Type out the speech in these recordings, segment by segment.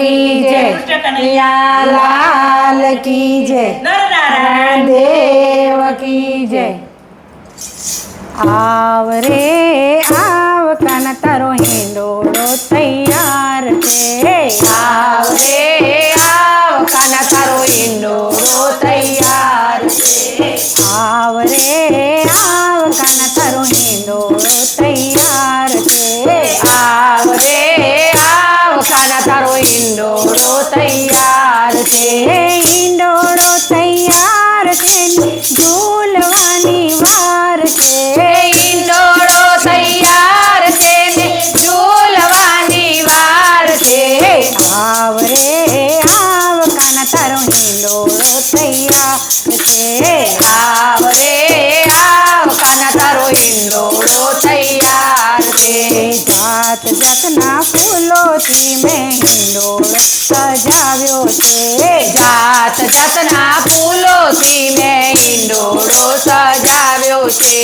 કી જય, કનૈયા લાલ કી જય, નરનારાયણ દેવ કી જય. આવ રે આવ કાન તારો હિંડોળો તૈયાર છે. આવ રે આવ કાના તારો હિંડોળો તૈયાર છે. આવ રે આવ કાન તારો હિંડોળો તૈયાર છે. આવ રે આવ કાના તારો હિંડોળો તૈયાર છે. હિંડોળો તૈયાર છે ને ઝૂલવાની વાર છે. હિંડોળો તૈયાર છે ને ઝૂલવાની વાર છે. આવ રે આવ કાન તારો હિંડોળો તૈયાર છે. આવ રે આવ કાના તારો હિંડોળો તૈયાર છે. જાત જાતના ફૂલોથી મેં હિંડોળો સજાવ્યો છે. જાત જાતના ફૂલોથી મેં હિંડોળો સજાવ્યો છે.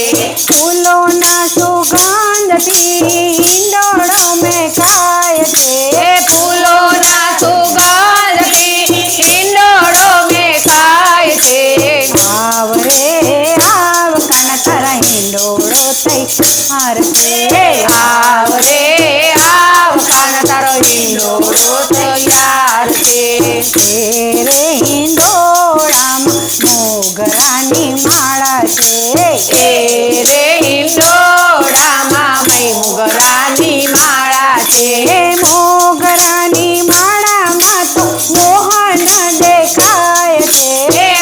ફૂલોના સુગંધથી હિંડોળો મહેકાય છે. ફૂલોના સુગંધથી હિંડોળો મહેકાય છે. આવ રે આવ કાન તારા હિંડોળો તૈયાર છે. આવ રે આવ કાના તારો હિંડોળો તૈયાર છે. રે હિંડોળામાં મોગરાની માળા છે. એ રે હિંડોળામાં મય મુગરાની માળા છે. મોગરાની માળામાં તો મોહન દેખાય છે.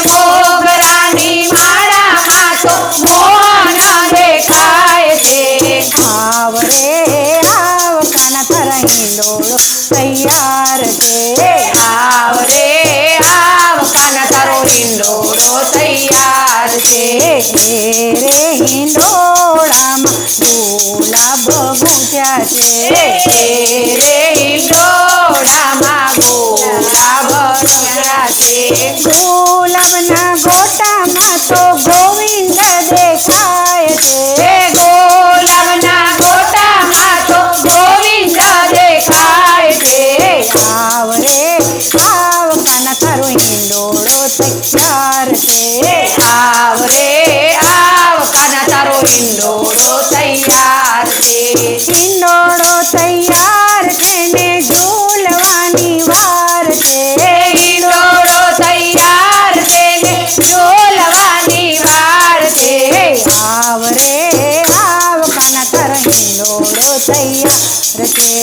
મોગરાની માળામાં તો મોહન દેખાય છે. આવ રે આવ કાના તારા હિંડોળો તૈયાર છે. આવ રે આવ કાના તારો હિંડોળો તૈયાર છે. રે હિંડોળામાં ગુલાબ ગુંથ્યા છે. રે હિંડોળામાં ગુલાબ રંગ્યા છે. ગુલાબના ગોટામાં તો ગોવિંદ દેખાય છે. ગુલાબના ગોટામાં તો ગોવિંદ દેખાય છે. આવ રે આવ કાના તારો હિંડોળો તૈયાર છે. આવ રે આવ કાના તારો હિંડોળો તૈયાર છે. હિંડોળો તૈયાર છે ને ઝૂલવાની વાર છે. હિંડોળો તૈયાર છે ને ઝૂલવાની વાર છે. આવ રે આવ કાના તારા હિંડોળો તૈયાર છે.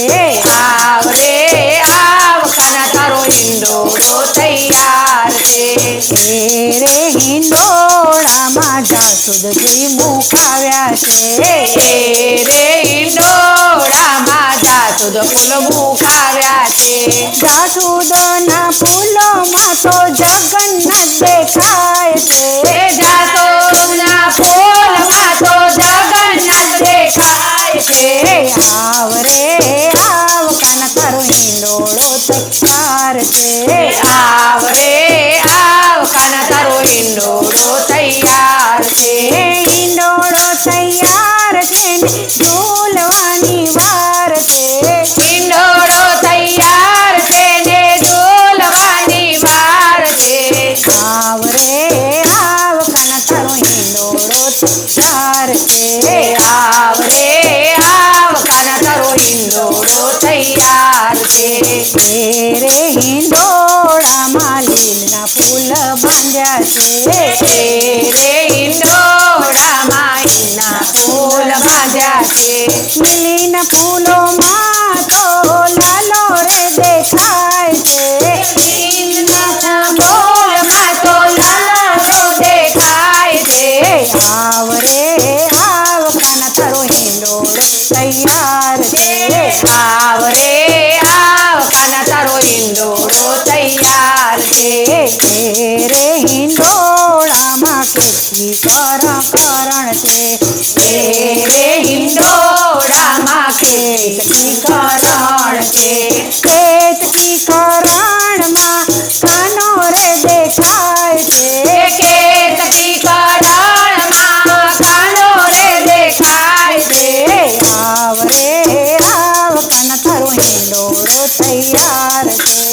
આવ રે આવ કાના તારો હિંડોળો તૈયાર છે. રે હિંડોળામાં જાસૂદજી મુકાવ્યા છે. રે હિંડોળામાં જાસૂદ ફૂલ મુકાવ્યા છે. જાસૂદના ફૂલોમાં તો જગન્નાથ દેખાય છે. જાસૂદના ફૂલમાં તો જગન્નાથ દેખાય છે. આવ રે આવ કાના તારો હિંડોળો તૈયાર છે. આવ રે આવ કાના તારો હિંડોળો તૈયાર છે. હિંડોળો તૈયાર છે ને ઝૂલવાની વાર છે. હિંડોળો તૈયાર છે ને ઝૂલવાની વાર છે. આવ રે આવ કાના તારો હિંડોળો તૈયાર છે. આવ રે આવ કાના તારો હિંડોળો તૈયાર છે. રે હિંડોળામાં લીલના ફૂલ બાંધ્યા છે. રે હિંડોળામાં ઈના ફૂલ બાંધ્યા છે. લીલીના ફૂલોમાં તો લાલો રે દેખાય છે. લીલના ફૂલમાં તો લાલો દેખાય છે. આવ રે આવ કાના તારો હિંડોળો તૈયાર છે. આવ રે આવ કાના તારો હિંડોળો તૈયાર છે. રે હિંડોળામાં કેસરી કરણ છે. રે હિંડોળામાં કેતકી કરણ છે. કેતકી કરણમાં કાનો રે દેખાય છે. કેતકી કરણમાં કાનો રે દેખાય છે. આવ રે આવ કાના તારો હિંડોળો તૈયાર છે.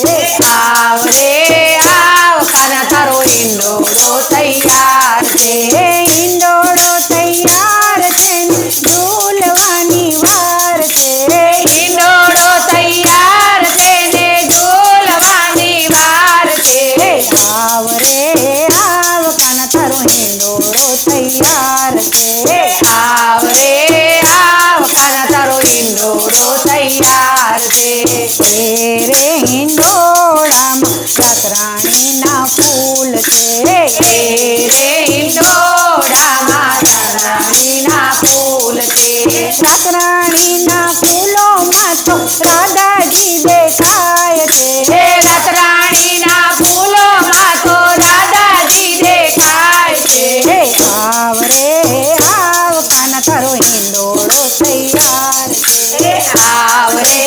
રાતરાણીના ફૂલોમાં તો રાધાજી દેખાય છે હે રાતરાણીના ફૂલોમાં તો રાધાજી દેખાય છે હે આવ રે આવ કાન તારો હિંડોળો તૈયાર છે હે આવ રે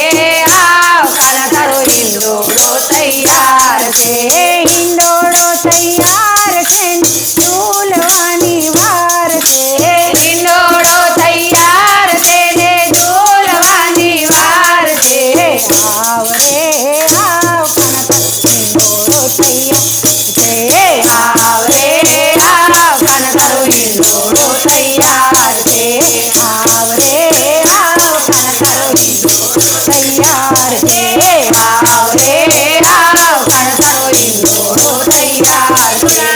આવ કાના તારો હિંડોળો તૈયાર છે હે હિંડોળો તૈયાર છે ને ઝૂલવાની વાર છે હિંડોળો તૈયાર છે ને ઝૂલવાની વાર છે હે આવ રે આવ કાન તારો હિંડોળો તૈયાર છે હે આવ રે આવ કાના તારો હિંડોળો તૈયાર છે આવ રે આવ કાન તારો હિંડોળો તૈયાર છે આવ રે આવ કાના તારો હિંડોળો તૈયાર છે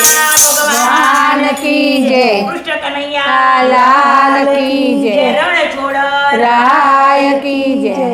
ભગવાન કી જય કૃષ્ણ કનૈયા લાલ કી જય રણ છોડ રાય કી જય